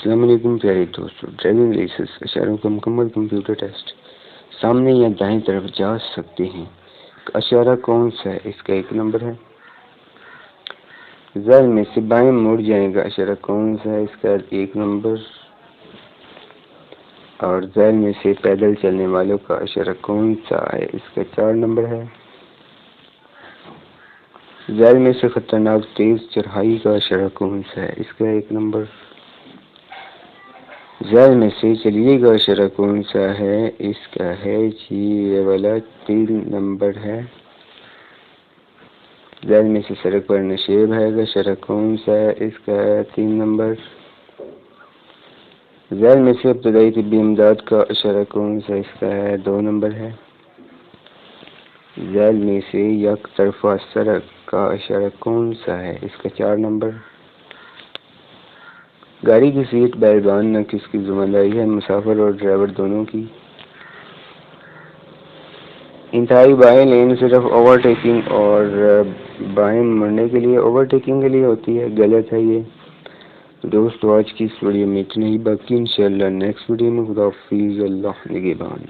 السلام علیکم پیارے دوستوں، ڈرائیونگ لائسنس اشاروں کا مکمل کمپیوٹر ٹیسٹ سامنے یا دائیں طرف جا سکتے ہیں۔ اشارہ کون سا ہے؟ اس کا 1 نمبر ہے۔ ذیل میں سے بائیں مڑ جائے گا اشارہ کون سا ہے؟ اس کا 1 نمبر۔ اور ذیل میں سے پیدل چلنے والوں کا اشارہ کون سا ہے؟ اس کا 4 نمبر ہے۔ ذیل میں سے خطرناک تیز چڑھائی کا اشارہ کون سا ہے؟ اس کا 1 نمبر۔ ذیل میں سے چلیے کا اشارہ کون سا ہے؟ اس کا ہے جی یہ والا 3 نمبر ہے۔ ذیل میں سے سڑک پر نشیب ہے کا اشارہ کون سا ہے؟ اس کا 3 نمبر۔ ذیل میں سے ابتدائی طبی امداد کا اشارہ کون سا؟ اس کا 2 نمبر ہے۔ ذیل میں سے یک طرفہ سڑک کا اشارہ کون سا ہے؟ اس کا 4 نمبر۔ گاڑی کی سیٹ بیلٹ باندھنا کس کی ذمہ داری ہے؟ مسافر اور ڈرائیور دونوں کی۔ انتہائی بائیں لین صرف اوورٹیکنگ اور بائیں مڑنے کے لیے اوورٹیکنگ کے لیے ہوتی ہے، غلط ہے یہ دوستو۔ آج کی اس ویڈیو میں اتنا ہی، باقی انشاءاللہ نیکسٹ ویڈیو میں۔ خدا حافظ، اللہ نگہبان۔